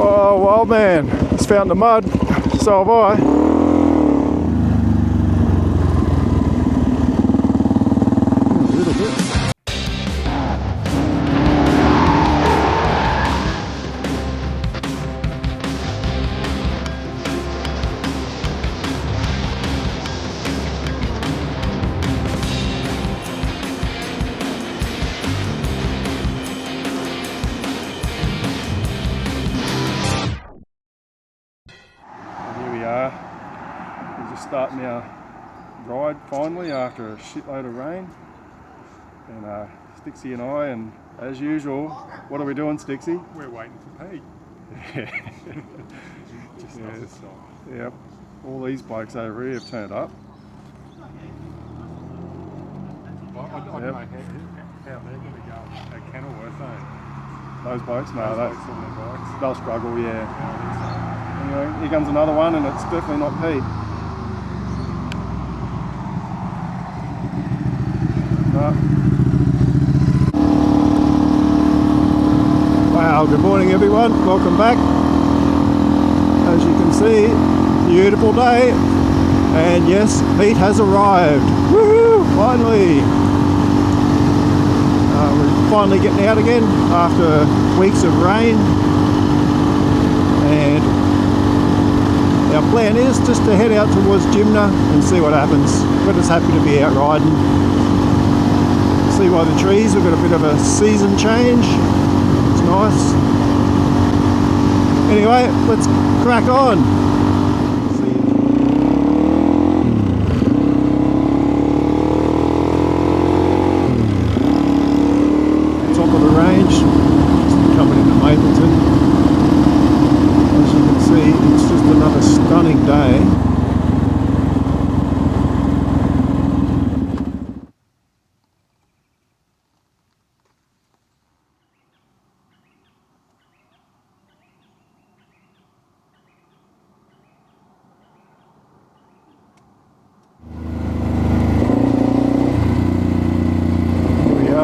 Oh, wild man, he's found the mud, so have I. We're just starting our ride finally after a shitload of rain, and Stixie and I, and as usual, what are we doing, Stixie? We're waiting for Pete. Yeah. Just yes. Yep. All these blokes over here have turned up. I don't know how they're going to go at Kenilworth, eh? Those blokes? No, those blokes on their bikes. They'll struggle, yeah. I think so. Anyway, here comes another one, and it's definitely not Pete. No. Wow, good morning everyone, welcome back. As you can see, beautiful day, and yes, Pete has arrived. Woohoo! Finally! We're finally getting out again after weeks of rain, and our plan is just to head out towards Jimna and see what happens. We're just happy to be out riding. See by the trees, we've got a bit of a season change. It's nice. Anyway, let's crack on. Top of the range, just coming into Mapleton. As you can see, it's just another stunning day.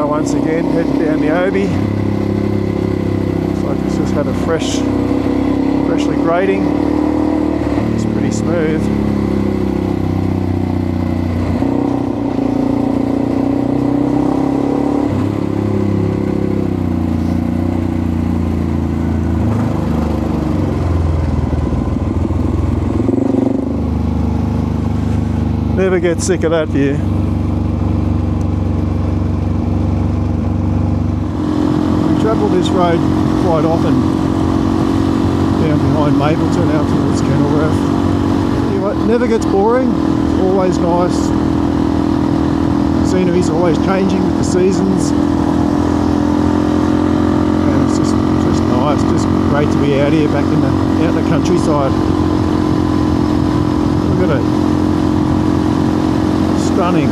Once again, heading down the Obi. Looks like it's just had a freshly grading. It's pretty smooth. Never get sick of that view. Travel this road quite often down behind Mapleton out towards Kenilworth. Anyway, it never gets boring, it's always nice. Scenery's always changing with the seasons, and it's just nice, just great to be out here back out in the countryside. Look at it, stunning.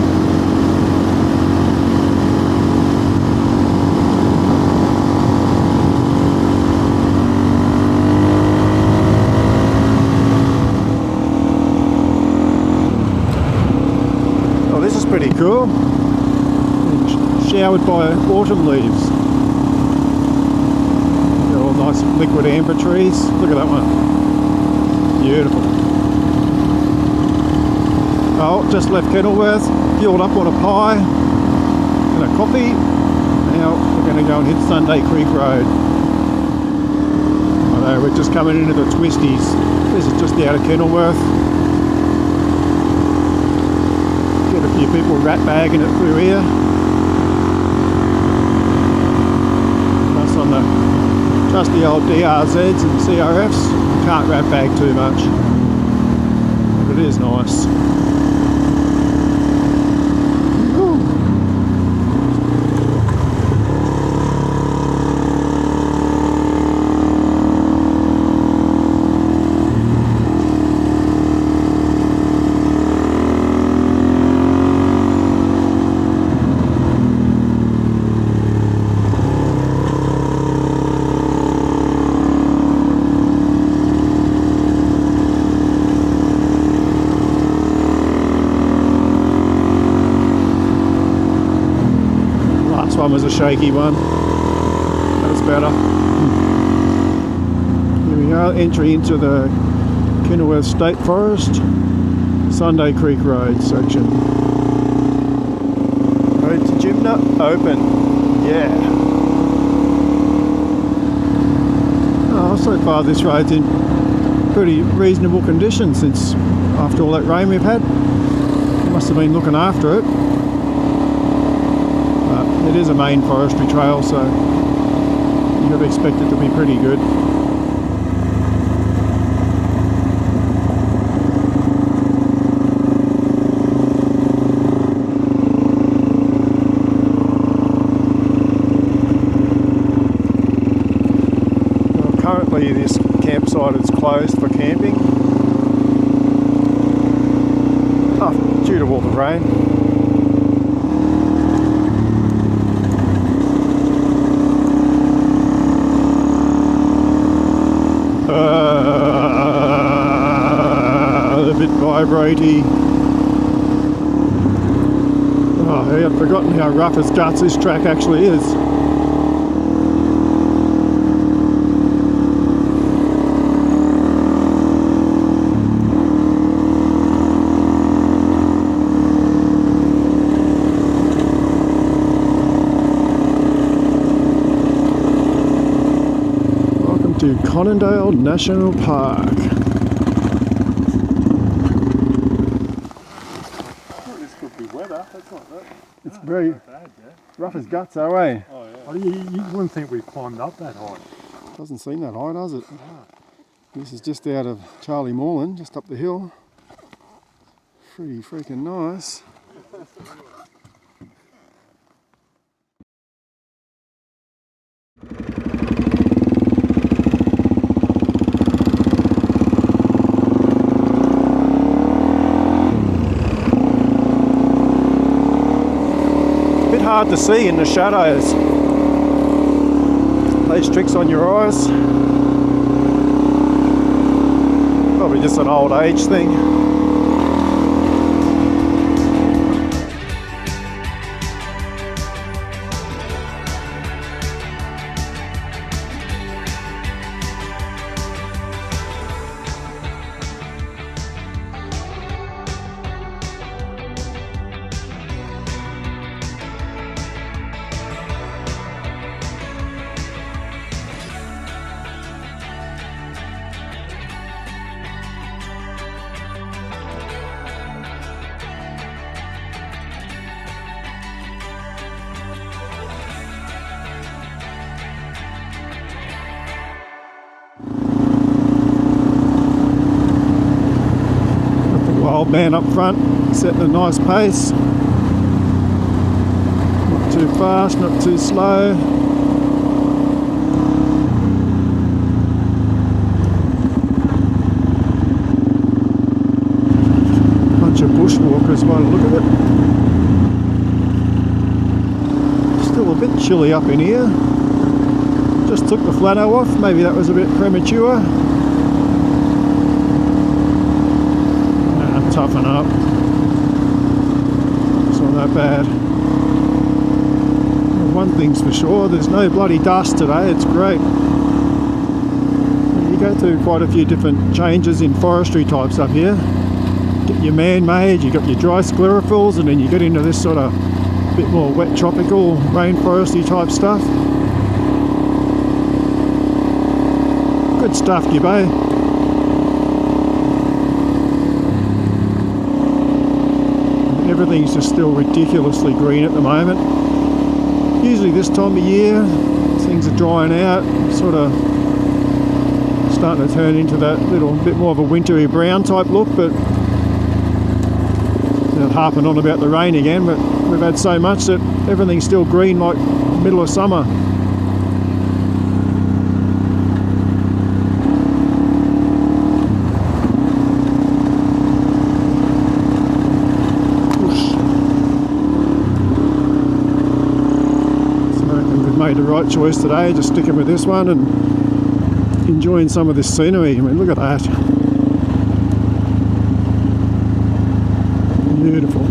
Pretty cool. Showered by autumn leaves. They're all nice liquid amber trees. Look at that one. Beautiful. Oh, just left Kenilworth, fueled up on a pie and a coffee. Now we're going to go and hit Sunday Creek Road. I know, we're just coming into the twisties. This is just out of Kenilworth. Get a few people rat bagging it through here. Plus on the trusty old DRZs and CRFs, you can't rat bag too much. But it is nice. Was a shaky one. That was better. Here we Now entry into the Kenilworth State Forest, Sunday Creek Road section. Road to Jimna open. Yeah. Oh, so far this road's in pretty reasonable condition since after all that rain we've had. Must have been looking after it. It is a main forestry trail, so you would expect it to be pretty good. Well, currently this campsite is closed for camping due to all the rain. A bit vibratey. Oh, I'd forgotten how rough as guts this track actually is. To Conondale National Park. Well, this could be weather. That's not that. It's very bad, yeah. rough as guts, though, eh? Oh yeah. Oh, you wouldn't think we've climbed up that high. Doesn't seem that high, does it? No. This is just out of Charlie Moreland, just up the hill. Pretty freaking nice. Hard to see in the shadows. Plays tricks on your eyes. Probably just an old age thing. Old man up front, setting a nice pace. Not too fast, not too slow. Bunch of bushwalkers by the look of it. Still a bit chilly up in here. Just took the flannel off, maybe that was a bit premature. Toughen up. It's not that bad. Well, one thing's for sure, there's no bloody dust today, it's great. You go through quite a few different changes in forestry type stuff here. Get your man-made, you got your dry sclerophylls, and then you get into this sort of bit more wet tropical rainforesty type stuff. Good stuff, Gibbo. Everything's just still ridiculously green at the moment. Usually this time of year, things are drying out, sort of starting to turn into that little bit more of a wintry brown type look, but not harping on about the rain again, but we've had so much that everything's still green like middle of summer. Made the right choice today, just sticking with this one and enjoying some of this scenery. I mean, look at that. Beautiful.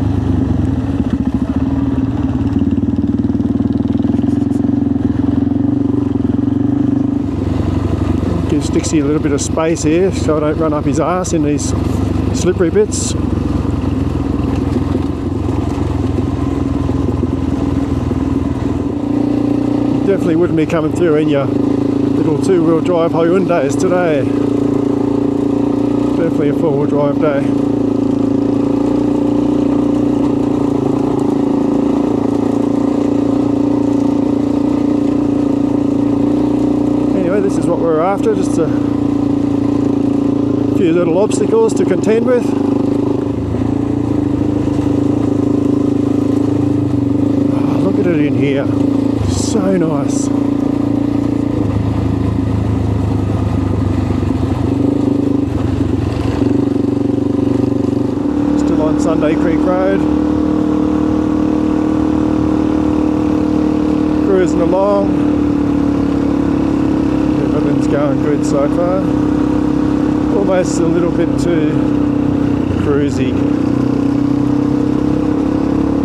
Gives Dixie a little bit of space here so I don't run up his arse in these slippery bits. Definitely wouldn't be coming through in your little two-wheel drive Hyundais today. Definitely a four-wheel drive day. Anyway, this is what we're after, just a few little obstacles to contend with. Oh, look at it in here. So nice. Still on Sunday Creek Road. Cruising along. Everything's going good so far. Almost a little bit too cruisy.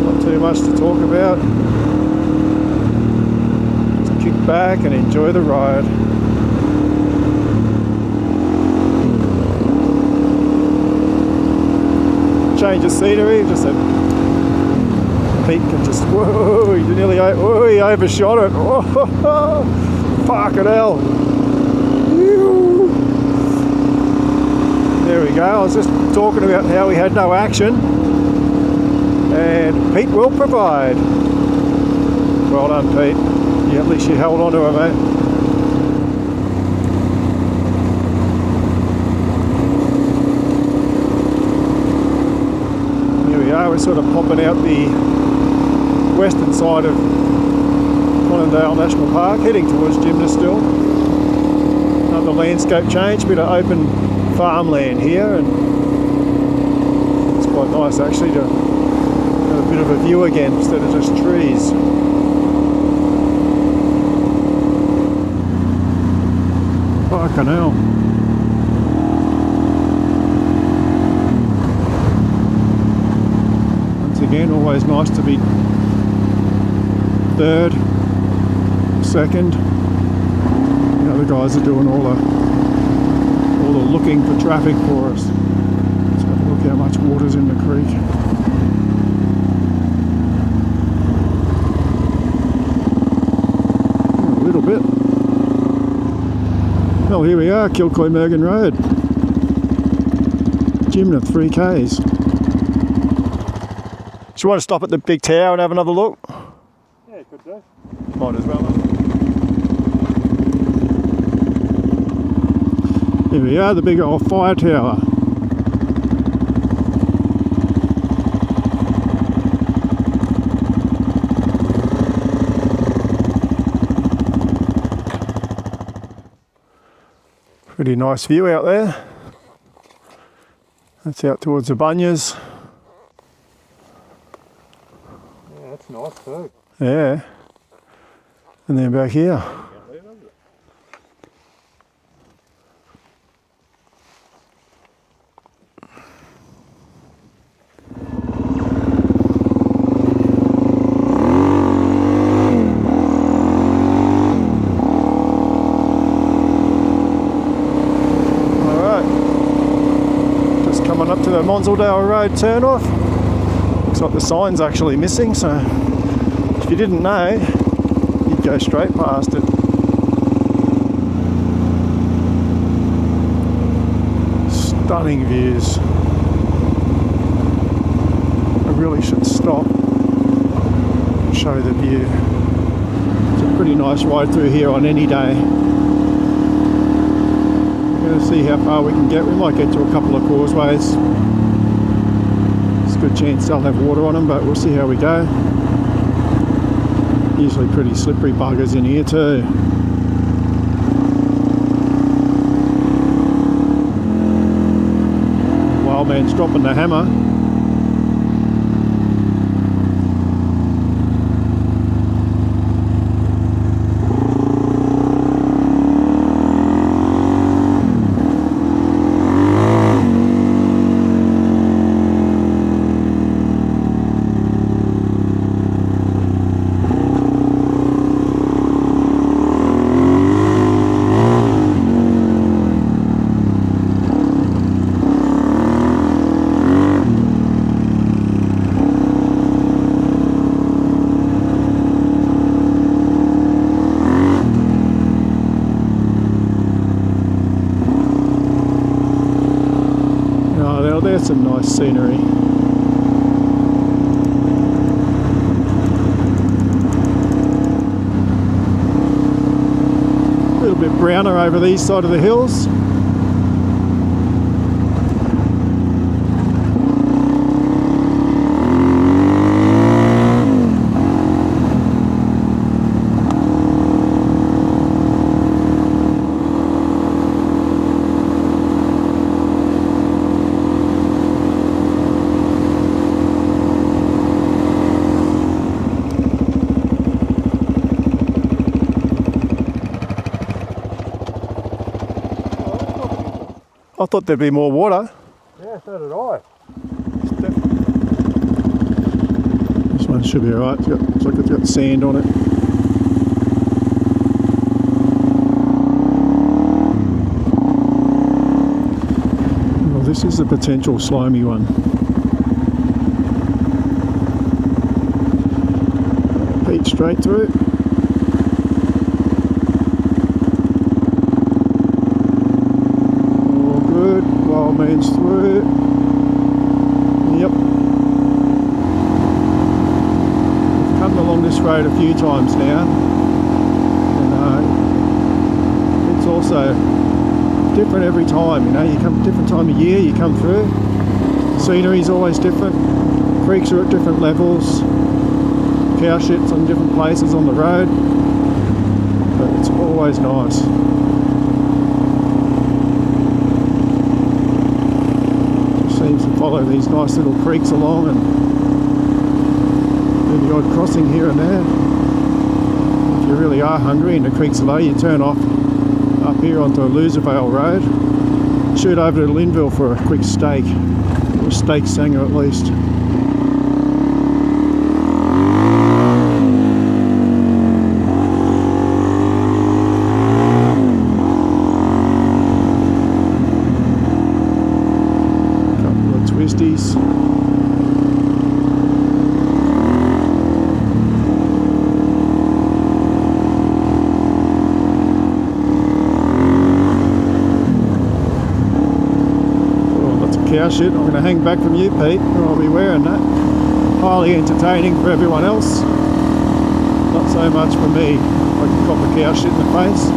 Not too much to talk about. Kick back and enjoy the ride. Change of scenery, just a Pete can just, whoa, he nearly, oh, he overshot it. Oh, fucking hell. There we go. I was just talking about how we had no action, and Pete will provide. Well done, Pete. Yeah, at least you held on to it, mate. Here we are, we're sort of popping out the western side of Conondale National Park, heading towards Jimna still. Another landscape change, bit of open farmland here, and it's quite nice actually to have a bit of a view again instead of just trees. Fucking hell. Once again, always nice to be third, second. The other guys are doing all the looking for traffic for us. Let's have a look how much water's in the creek. A little bit. Well, here we are, Kilcoy-Mergen Road. Jimna, 3Ks. Do you want to stop at the big tower and have another look? Yeah, could do. Might as well. Here we are, the big old fire tower. Pretty nice view out there. That's out towards the Bunyas. Yeah, that's nice too. Yeah. And then back here. Up to the Monsildale Rd turn off. Looks like the sign's actually missing, so if you didn't know, you'd go straight past it. Stunning views. I really should stop and show the view. It's a pretty nice ride through here on any day. See how far we can get. We might get to a couple of causeways. It's a good chance they'll have water on them, but we'll see how we go. Usually pretty slippery buggers in here too. Wild man's dropping the hammer. some nice scenery. A little bit browner over these side of the hills. I thought there'd be more water. Yeah, so did I. This one should be alright. Looks like it's got sand on it. Well, this is a potential slimy one. Feet straight through. Means through. Yep. I've come along this road a few times now, and it's also different every time. You know, you come different time of year, you come through. Scenery's always different. Creeks are at different levels. Cow shits on different places on the road, but it's always nice. Seems to follow these nice little creeks along, and then the odd crossing here and there. If you really are hungry and the creek's low, you turn off up here onto Loservale Road, shoot over to Linville for a quick steak, or a steak sanger at least. Twisties. Oh, lots of cow shit. I'm going to hang back from you, Pete, or I'll be wearing that. Highly entertaining for everyone else. Not so much for me. I can cop a cow shit in the face.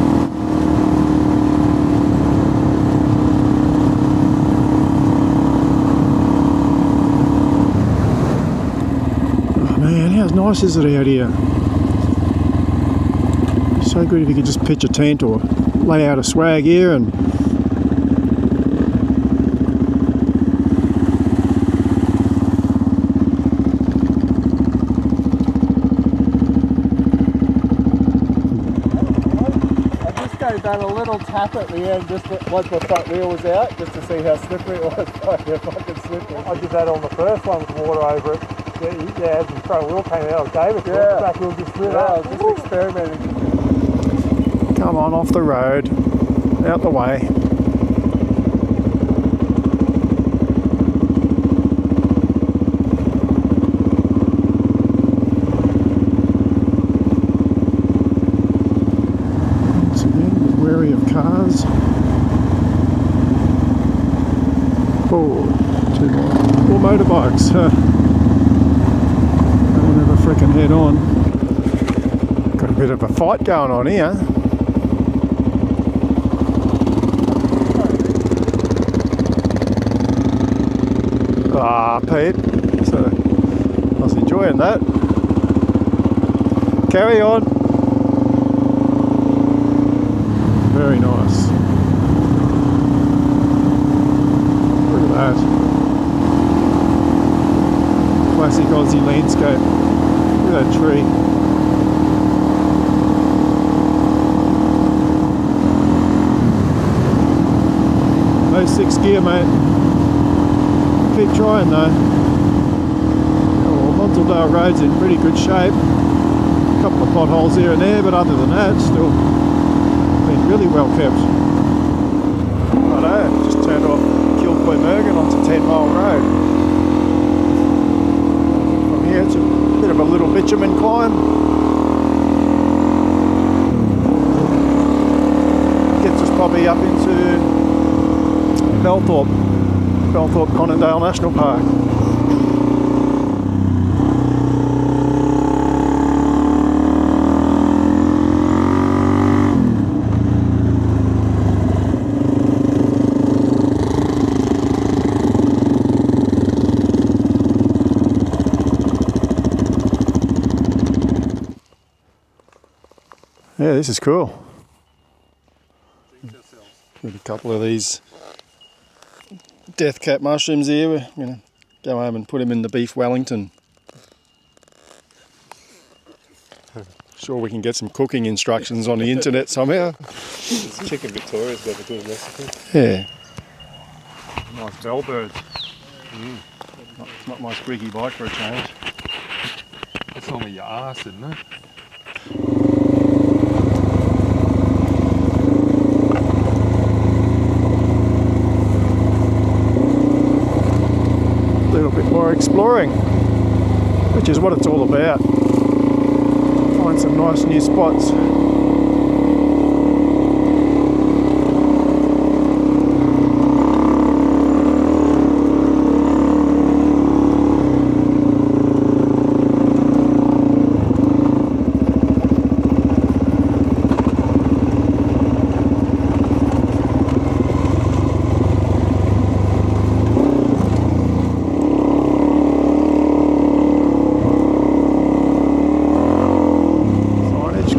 How nice is it out here? So good if you could just pitch a tent or lay out a swag here and I just gave that a little tap at the end just once my front wheel was out, just to see how slippery it was. Yeah, fucking slippery. I did that on the first one with water over it. Yeah, as the front wheel came out, I gave it to it, the back wheel just slid up. I was just experimenting. come on off the road, out the way. Once again, wary of cars. Oh, two more motorbikes. Freaking head on. Got a bit of a fight going on here. Ah, Pete. So I was enjoying that. Carry on. Very nice. Look at that. Classic Aussie landscape. Look at that tree. No 6 gear, mate. Keep trying though. Well, Monsildale Road's in pretty good shape. A couple of potholes here and there, but other than that, it's still been really well kept. Righto, just turned off Kilcoy-Mergen onto 10 Mile Road. From here, it's a bit of a little bitumen climb. Gets us probably up into Belthorpe Belthorpe Conondale National Park. Yeah, this is cool. Got a couple of these death cap mushrooms here. We're going to go home and put them in the beef Wellington. Sure we can get some cooking instructions on the internet somehow. Chicken Victoria's got a good recipe. Yeah. Nice bellbirds. Not my squeaky bike for a change. That's normally your arse, isn't it? A little bit more exploring, which is what it's all about. Find some nice new spots.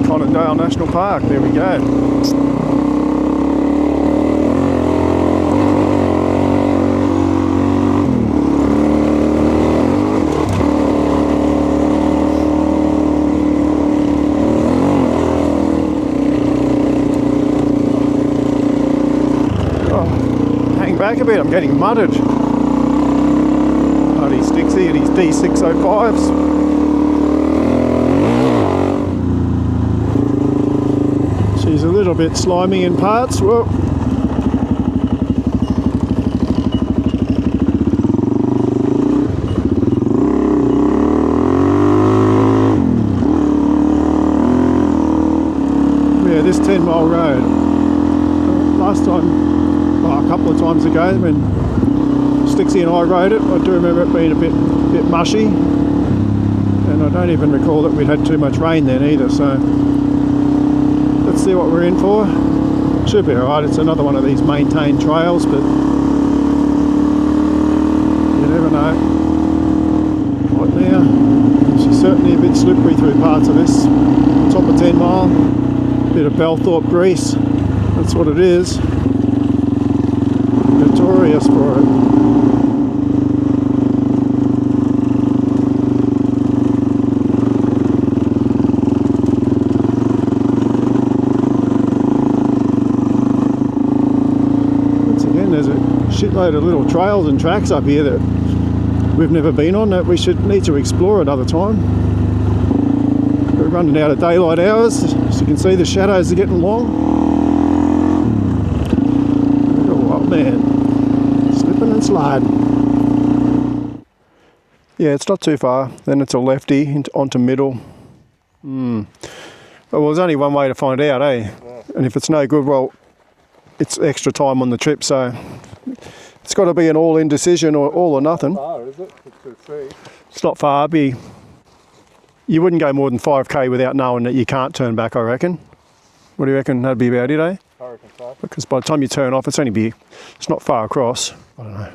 Conondale National Park, there we go. Oh, hang back a bit, I'm getting mudded. Bloody Stixie and his D605s. She's a little bit slimy in parts. Whoa. Yeah, this 10-mile road. Last time, well, a couple of times ago when Stixie and I rode it, I do remember it being a bit mushy. And I don't even recall that we'd had too much rain then either, so let's see what we're in for. Should be alright, it's another one of these maintained trails, but you never know. Right now, she's certainly a bit slippery through parts of this. Top of 10 mile, bit of Belthorpe grease, that's what it is. Notorious for it. There's a shitload of little trails and tracks up here that we've never been on that we should need to explore another time. We're running out of daylight hours, as you can see the shadows are getting long. Oh man, slipping and sliding. Yeah, it's not too far, then it's a lefty onto middle. Well, there's only one way to find out, eh? Yeah. And if it's no good, well, it's extra time on the trip, so it's got to be an all indecision or all or nothing. Not far, is it? It's not far. You wouldn't go more than 5k without knowing that you can't turn back, I reckon. What do you reckon? That'd be about it, eh? I reckon so. Because by the time you turn off, it's not far across. I don't know.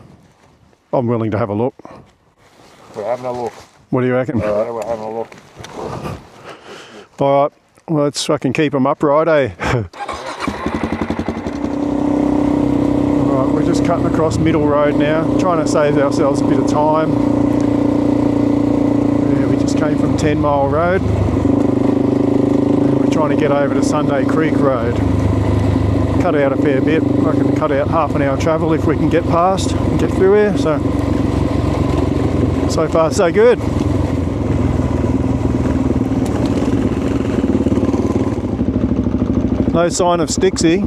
I'm willing to have a look. We're having a look. What do you reckon? Alright, we're having a look. Alright, well, let's fucking keep them upright, eh? We're just cutting across Middle Road now, trying to save ourselves a bit of time. Yeah, we just came from 10 Mile Road. And we're trying to get over to Sunday Creek Road. Cut out a fair bit. I can cut out half an hour travel if we can get past and get through here. So far so good. No sign of Stixie.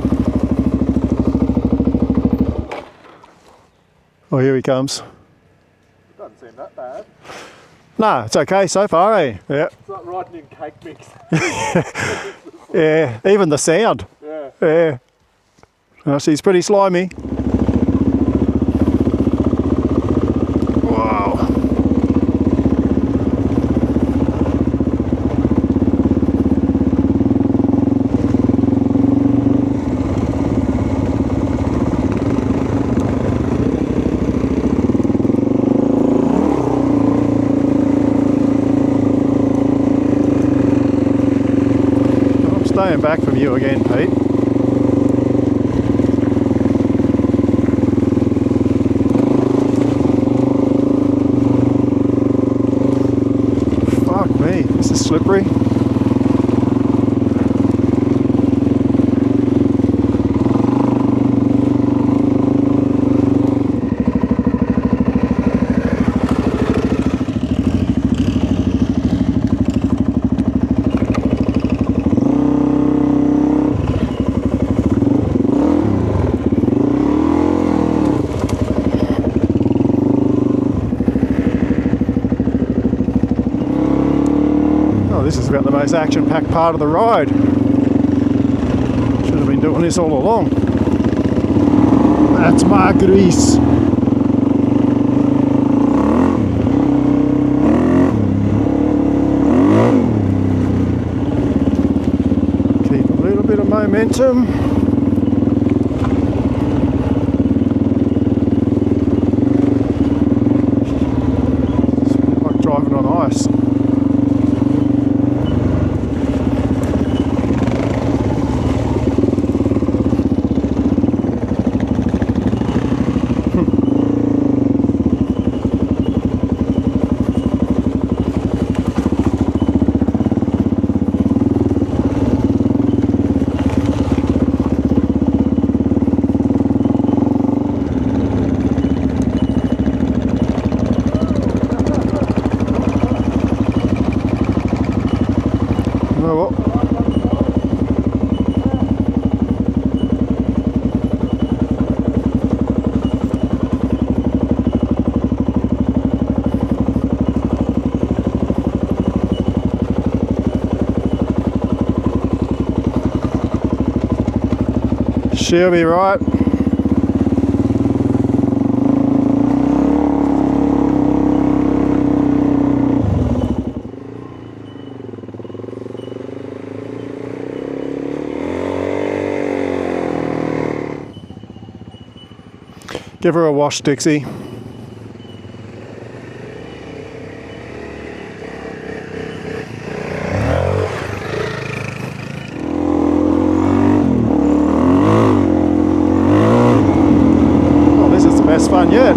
Oh, here he comes. Doesn't seem that bad. No, it's okay so far, eh? Yeah. It's like riding in cake mix. Yeah, even the sound. Yeah. Yeah. Oh, she's pretty slimy. you again, Pete. Fuck me, this is slippery. This is about the most action-packed part of the ride. Should have been doing this all along. That's my grease. Keep a little bit of momentum. It's like driving on ice. She'll be right. Give her a wash, Dixie. Best fun yet.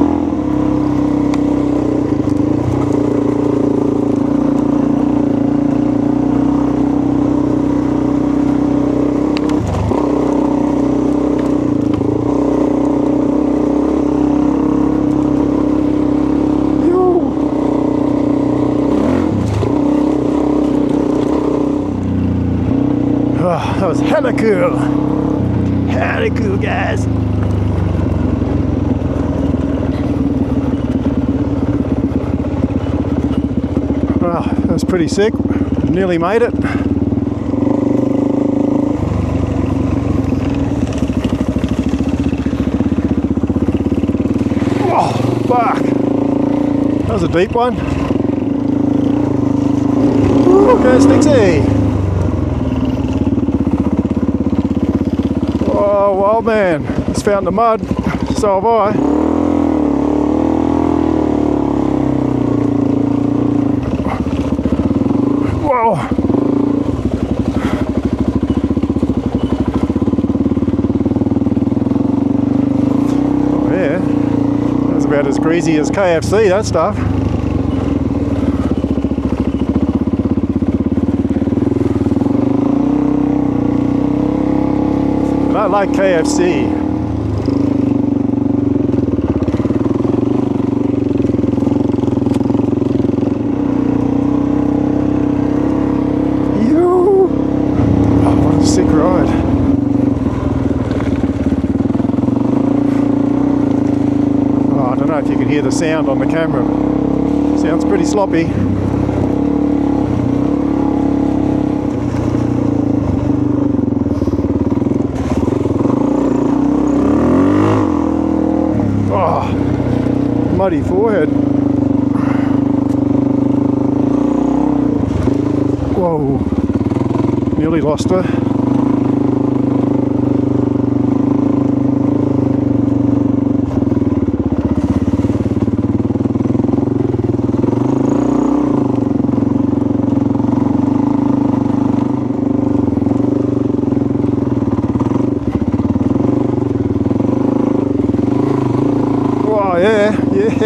Oh, that was hella cool. Hella cool, guys. Well, that was pretty sick. Nearly made it. Oh, fuck. That was a deep one. Ooh, goes Dixie. Oh, wild man. It's found the mud. So have I. Whoa! Oh yeah, that's about as greasy as KFC, that stuff. And I like KFC. Sick ride. Oh, I don't know if you can hear the sound on the camera. Sounds pretty sloppy. Oh, muddy forehead. Whoa, nearly lost her.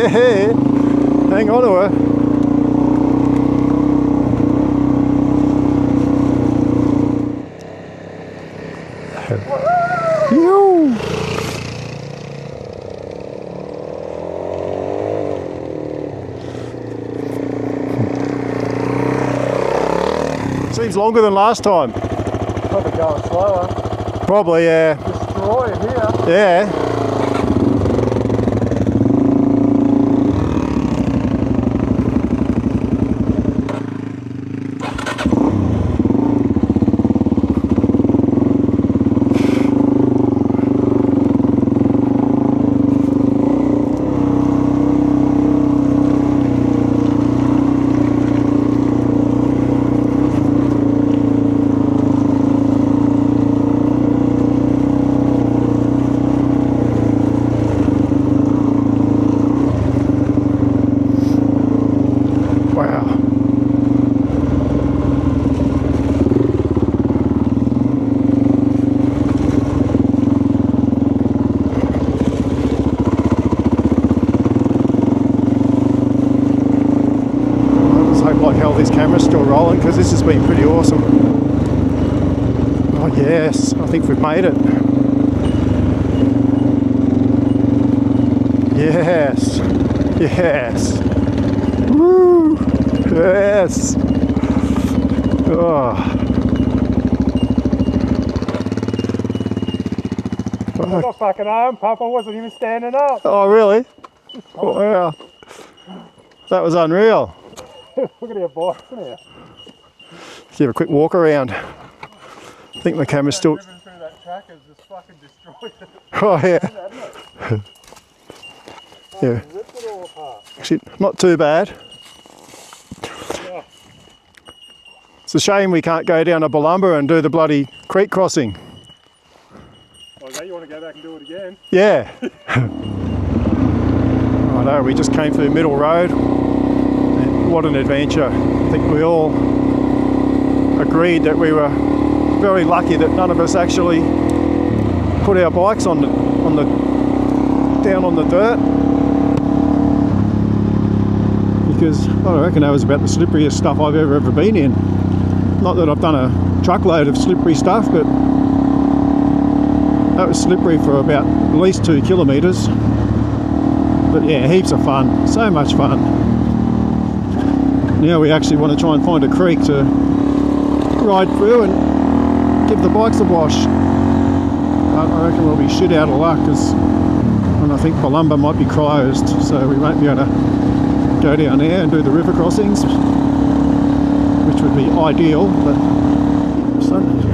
Yeah. Hang on to her. Yoo. Seems longer than last time. Probably going slower. Probably, yeah. Destroyer here. Yeah. Wow. I just hope like hell this camera's still rolling because this has been pretty awesome. Oh yes, I think we've made it. Yes. Yes. Woo! Yes! Oh. I got fucking arm pump, I wasn't even standing up. Oh, really? Wow. That was unreal. Look at our bikes in here. Let's give a quick walk around. I think the camera's still... Driven through that track has just fucking destroyed it. Oh, yeah. Hasn't it? Yeah. Ripped it all apart. Actually, not too bad. Yeah. It's a shame we can't go down to Belthorpe and do the bloody creek crossing. Oh, now you want to go back and do it again? Yeah. I know, we just came through Middle Road. And what an adventure. I think we all agreed that we were very lucky that none of us actually put our bikes down on the dirt. Because I reckon that was about the slipperiest stuff I've ever been in. Not that I've done a truckload of slippery stuff, but that was slippery for about at least 2 kilometres. But yeah, heaps of fun, so much fun. Now we actually want to try and find a creek to ride through and give the bikes a wash. I reckon we'll be shit out of luck because I think Belthorpe might be closed, so we won't be able to go down there and do the river crossings, which would be ideal. But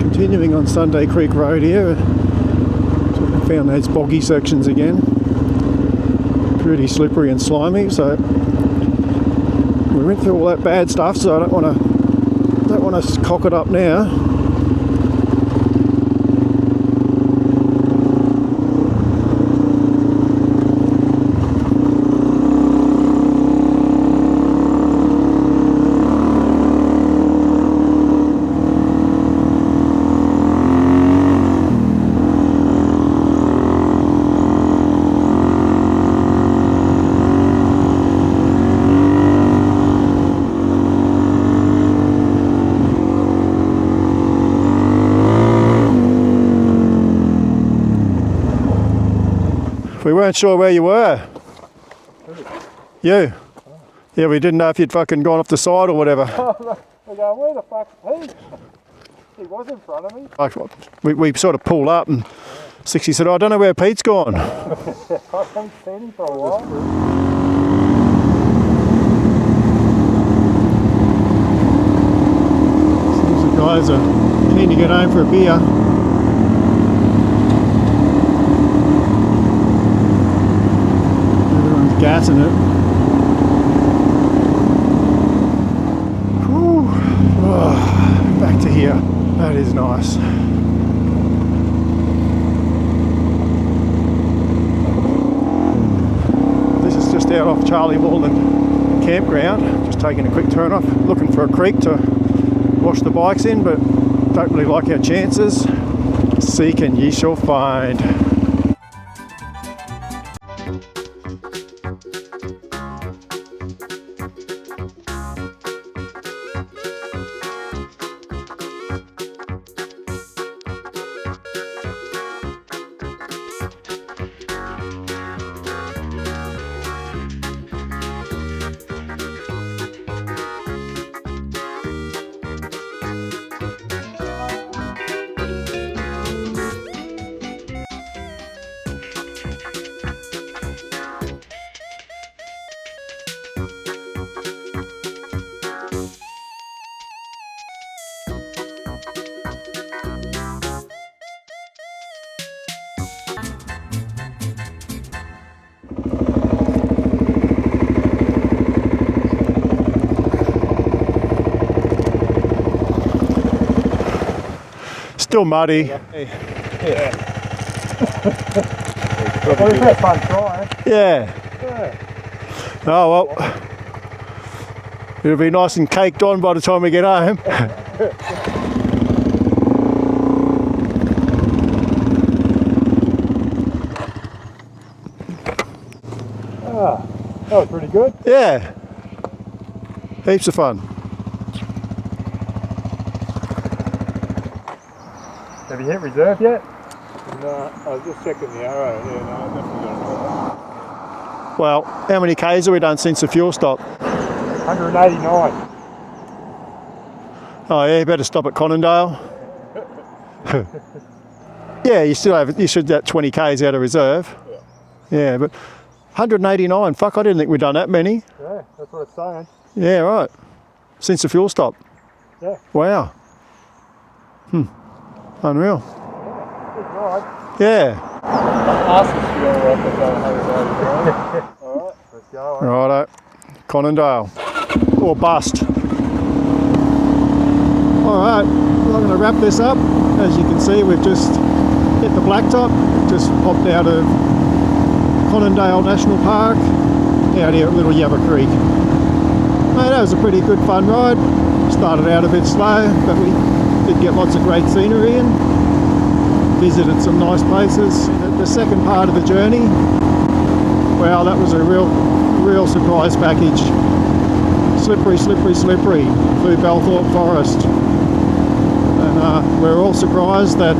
continuing on Sunday Creek Road here, we found those boggy sections again, pretty slippery and slimy. So we went through all that bad stuff, so I don't want to cock it up now. We weren't sure where you were. You? Yeah, we didn't know if you'd fucking gone off the side or whatever. We're going, where the fuck's Pete? He was in front of me. We sort of pulled up and 60 said, oh, I don't know where Pete's gone. I haven't seen him for a while. Seems the guys are keen to get home for a beer. Gassing it. Whew. Oh, back to here. That is nice. This is just out off Charlie Walden campground. Just taking a quick turn off, looking for a creek to wash the bikes in, but don't really like our chances. Seek and ye shall find. Still muddy. Yeah. Well, we've had fun trying. Yeah. Oh well. It'll be nice and caked on by the time we get home. That was pretty good. Yeah. Heaps of fun. Have you hit reserve yet? No, I was just checking the arrow. Yeah, no, I definitely got it. Well, how many Ks have we done since the fuel stop? 189. Oh yeah, you better stop at Conondale. Yeah, you should get 20 Ks out of reserve. Yeah, but 189, fuck, I didn't think we'd done that many. Yeah, that's what it's saying. Yeah, right. Since the fuel stop. Yeah. Wow. Unreal. Good ride. Yeah. Ask us if you're up and going 189. Alright, let's go. Righto. Conondale. Or bust. Alright, I'm going to wrap this up. As you can see, we've just hit the blacktop. Just popped out of Conondale National Park, out here at Little Yabba Creek. Mate, that was a pretty good fun ride. Started out a bit slow, but we did get lots of great scenery and visited some nice places. The second part of the journey, well, that was a real surprise package. Slippery, slippery, slippery through Belthorpe Forest. And we're all surprised that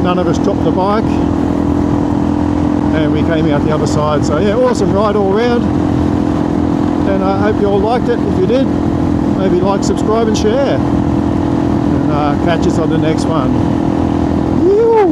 none of us dropped the bike. And we came out the other side. So yeah, awesome ride all round. And I hope you all liked it. If you did, maybe like, subscribe and share. And catch us on the next one. Yoo-hoo!